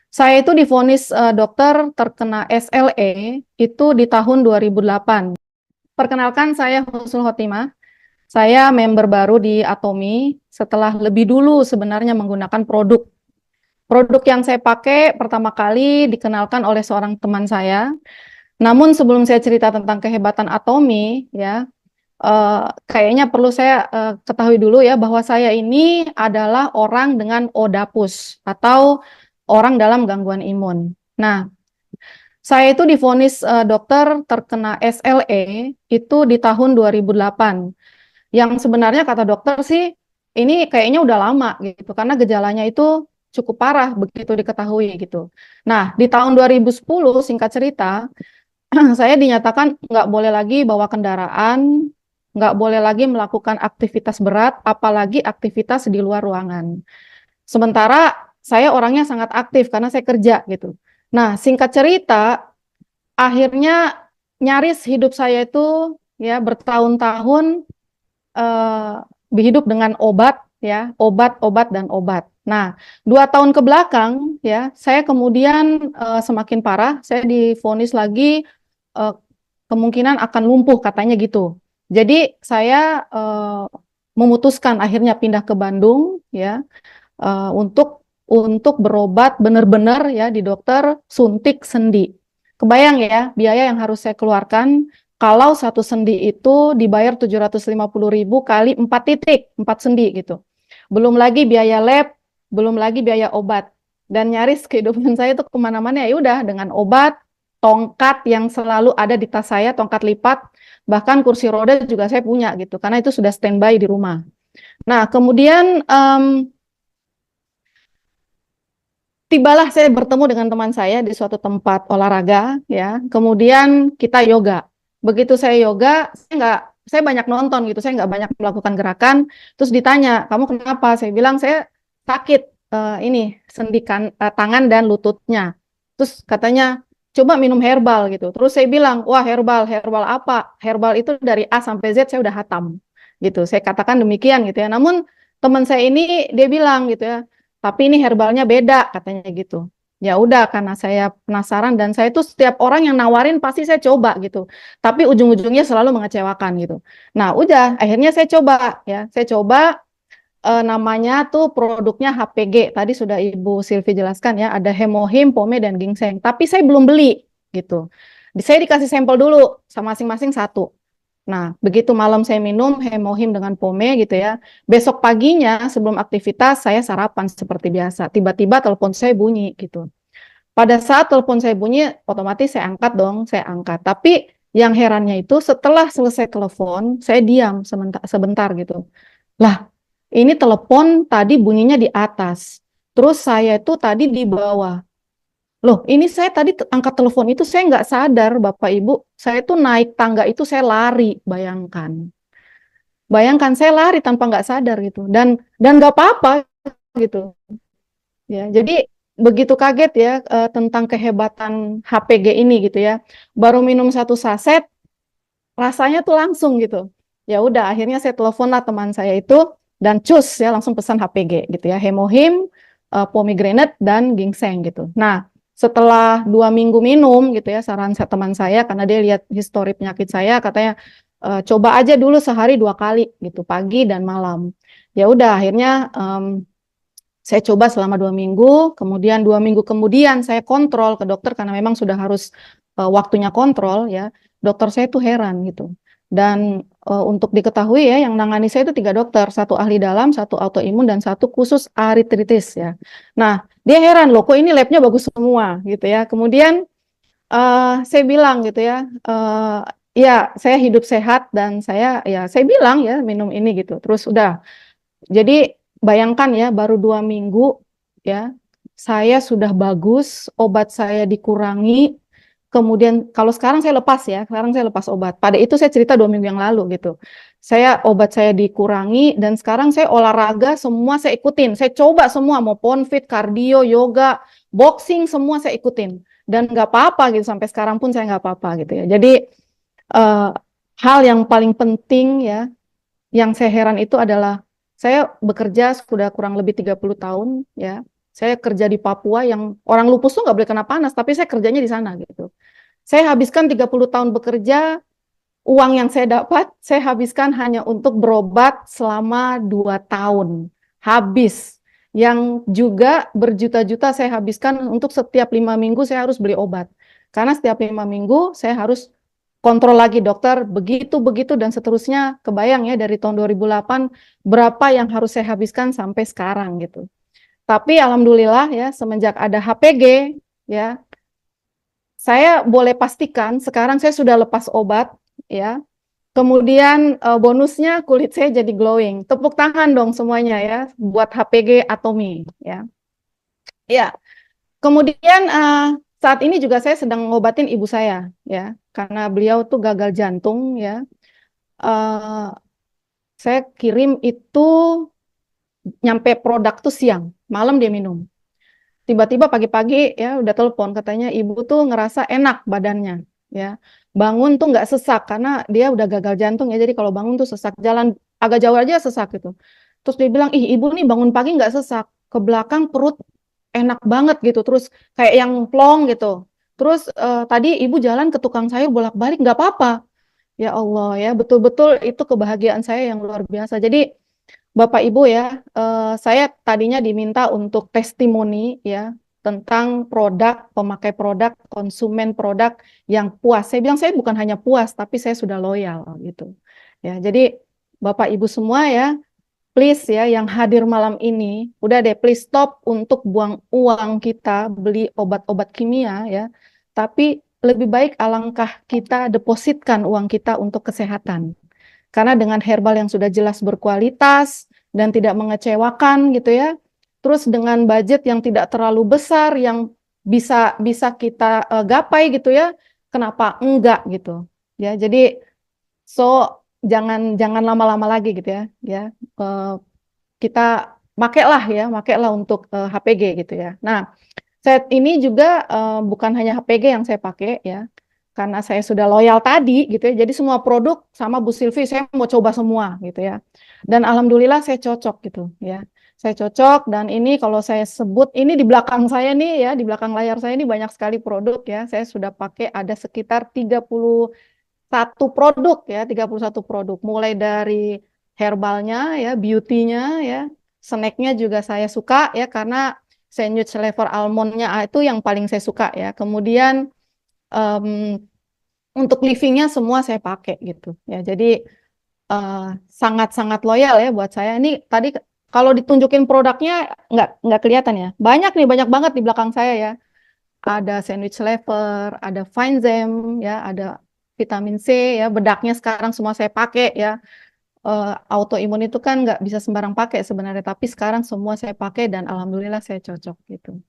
Saya itu divonis dokter terkena SLE itu di tahun 2008. Perkenalkan, saya Husnul Khotimah. Saya member baru di Atomi setelah lebih dulu sebenarnya menggunakan produk. Produk yang saya pakai pertama kali dikenalkan oleh seorang teman saya. Namun sebelum saya cerita tentang kehebatan Atomi, ya, kayaknya perlu saya ketahui dulu ya bahwa saya ini adalah orang dengan ODAPUS atau orang dalam gangguan imun. Nah, saya itu divonis dokter terkena SLE itu di tahun 2008. Yang sebenarnya kata dokter sih ini kayaknya udah lama gitu karena gejalanya itu cukup parah begitu diketahui gitu. Nah, di tahun 2010 singkat cerita saya dinyatakan nggak boleh lagi bawa kendaraan, nggak boleh lagi melakukan aktivitas berat, apalagi aktivitas di luar ruangan. Sementara saya orangnya sangat aktif karena saya kerja gitu. Nah, singkat cerita, akhirnya nyaris hidup saya itu ya bertahun-tahun eh, hidup dengan obat ya, obat dan obat. Nah, 2 tahun ke belakang ya, saya kemudian semakin parah. Saya divonis lagi eh, kemungkinan akan lumpuh katanya gitu. Jadi saya memutuskan akhirnya pindah ke Bandung ya untuk berobat benar-benar ya di dokter suntik sendi. Kebayang ya biaya yang harus saya keluarkan kalau satu sendi itu dibayar 750.000 kali 4 titik, 4 sendi gitu. Belum lagi biaya lab, belum lagi biaya obat. Dan nyaris kehidupan saya itu kemana-mana ya udah dengan obat, tongkat yang selalu ada di tas saya, tongkat lipat, bahkan kursi roda juga saya punya gitu, karena itu sudah standby di rumah. Nah, kemudian tibalah saya bertemu dengan teman saya di suatu tempat olahraga, ya. Kemudian kita yoga. Begitu saya yoga, saya banyak nonton gitu, saya nggak banyak melakukan gerakan. Terus ditanya, kamu kenapa? Saya bilang saya sakit ini sendikan tangan dan lututnya. Terus katanya coba minum herbal gitu. Terus saya bilang, wah herbal, herbal apa? Herbal itu dari A sampai Z saya udah hatam gitu. Saya katakan demikian gitu ya. Namun teman saya ini dia bilang gitu ya, tapi ini herbalnya beda katanya gitu. Ya udah karena saya penasaran dan saya tuh setiap orang yang nawarin pasti saya coba gitu. Tapi ujung-ujungnya selalu mengecewakan gitu. Nah, udah akhirnya saya coba ya. Saya coba namanya tuh produknya HPG. Tadi sudah Ibu Silvi jelaskan ya, ada hemohim, pome dan ginseng. Tapi saya belum beli gitu. Saya dikasih sampel dulu sama masing-masing satu. Nah, begitu malam saya minum hemohim dengan pome gitu ya. Besok paginya sebelum aktivitas saya sarapan seperti biasa. Tiba-tiba telepon saya bunyi gitu. Pada saat telepon saya bunyi, otomatis saya angkat dong, saya angkat. Tapi yang herannya itu setelah selesai telepon, saya diam sebentar gitu. Lah, ini telepon tadi bunyinya di atas. Terus saya itu tadi di bawah. Loh, ini saya tadi angkat telepon itu saya nggak sadar, Bapak Ibu. Saya tuh naik tangga itu saya lari, bayangkan. Bayangkan saya lari tanpa nggak sadar gitu. Dan nggak apa-apa gitu. Ya, jadi begitu kaget ya tentang kehebatan HPG ini gitu ya. Baru minum satu saset, rasanya tuh langsung gitu. Ya udah, akhirnya saya telepon lah teman saya itu dan cus ya langsung pesan HPG gitu ya. Hemohim, pomegranate dan ginseng gitu. Nah, setelah 2 minggu minum gitu ya, saran teman saya karena dia lihat histori penyakit saya, katanya coba aja dulu sehari 2 kali gitu, pagi dan malam. Ya udah, akhirnya saya coba selama 2 minggu, kemudian 2 minggu kemudian saya kontrol ke dokter karena memang sudah harus waktunya kontrol ya. Dokter saya tuh heran gitu. Dan untuk diketahui ya, yang nangani saya itu 3 dokter, satu ahli dalam, satu autoimun, dan satu khusus artritis ya. Nah, dia heran loh, kok ini labnya bagus semua gitu ya. Kemudian saya bilang gitu ya, ya saya hidup sehat dan saya bilang ya minum ini gitu. Terus udah jadi bayangkan ya, baru 2 minggu ya, saya sudah bagus, obat saya dikurangi. Kemudian kalau sekarang saya lepas ya, sekarang saya lepas obat. Pada itu saya cerita 2 minggu yang lalu gitu. Obat saya dikurangi dan sekarang saya olahraga semua saya ikutin. Saya coba semua, mau ponfit, kardio, yoga, boxing semua saya ikutin. Dan nggak apa-apa gitu, sampai sekarang pun saya nggak apa-apa gitu ya. Jadi eh, hal yang paling penting ya, yang saya heran itu adalah saya bekerja sudah kurang lebih 30 tahun ya. Saya kerja di Papua yang orang lupus tuh nggak boleh kena panas, tapi saya kerjanya di sana gitu. Saya habiskan 30 tahun bekerja, uang yang saya dapat, saya habiskan hanya untuk berobat selama 2 tahun. Habis. Yang juga berjuta-juta saya habiskan untuk setiap 5 minggu saya harus beli obat. Karena setiap 5 minggu saya harus kontrol lagi dokter, begitu-begitu dan seterusnya. Kebayang ya dari tahun 2008 berapa yang harus saya habiskan sampai sekarang gitu. Tapi alhamdulillah ya semenjak ada HPG ya, saya boleh pastikan sekarang saya sudah lepas obat ya. Kemudian bonusnya kulit saya jadi glowing. Tepuk tangan dong semuanya ya buat HPG Atomi ya. Ya, kemudian saat ini juga saya sedang ngobatin ibu saya ya, karena beliau tuh gagal jantung ya. Eh, saya kirim itu nyampe produk tuh siang, malam dia minum. Tiba-tiba pagi-pagi ya udah telepon katanya ibu tuh ngerasa enak badannya ya. Bangun tuh nggak sesak karena dia udah gagal jantung ya. Jadi kalau bangun tuh sesak, jalan agak jauh aja sesak gitu. Terus dia bilang, "Ih, ibu nih bangun pagi nggak sesak. Ke belakang perut enak banget gitu. Terus kayak yang plong gitu. Terus tadi ibu jalan ke tukang sayur bolak-balik nggak apa-apa." Ya Allah ya, betul-betul itu kebahagiaan saya yang luar biasa. Jadi Bapak Ibu ya, saya tadinya diminta untuk testimoni ya tentang produk, pemakai produk, konsumen produk yang puas. Saya bilang saya bukan hanya puas, tapi saya sudah loyal gitu. Ya, jadi Bapak Ibu semua ya, please ya yang hadir malam ini, udah deh please stop untuk buang uang kita beli obat-obat kimia ya. Tapi lebih baik alangkah kita depositkan uang kita untuk kesehatan. Karena dengan herbal yang sudah jelas berkualitas dan tidak mengecewakan gitu ya. Terus dengan budget yang tidak terlalu besar yang bisa bisa kita gapai gitu ya. Kenapa enggak gitu. Ya, jadi jangan jangan lama-lama lagi gitu ya. Ya, kita makailah untuk HPG gitu ya. Nah, set ini juga bukan hanya HPG yang saya pakai ya, karena saya sudah loyal tadi gitu ya. Jadi semua produk sama Bu Silvi saya mau coba semua gitu ya. Dan alhamdulillah saya cocok gitu ya. Saya cocok dan ini kalau saya sebut ini di belakang saya nih ya, di belakang layar saya ini banyak sekali produk ya. Saya sudah pakai ada sekitar 31 produk ya, 31 produk. Mulai dari herbalnya ya, beauty-nya ya, snacknya juga saya suka ya karena sandwich flavor almondnya itu yang paling saya suka ya. Kemudian em, untuk livingnya semua saya pakai gitu ya. Jadi eh, sangat-sangat loyal ya buat saya. Ini tadi kalau ditunjukin produknya nggak kelihatan ya. Banyak nih, banyak banget di belakang saya ya. Ada sandwich flavor, ada Finezem ya, ada vitamin C ya. Bedaknya sekarang semua saya pakai ya. Autoimun itu kan nggak bisa sembarang pakai sebenarnya, tapi sekarang semua saya pakai dan alhamdulillah saya cocok gitu.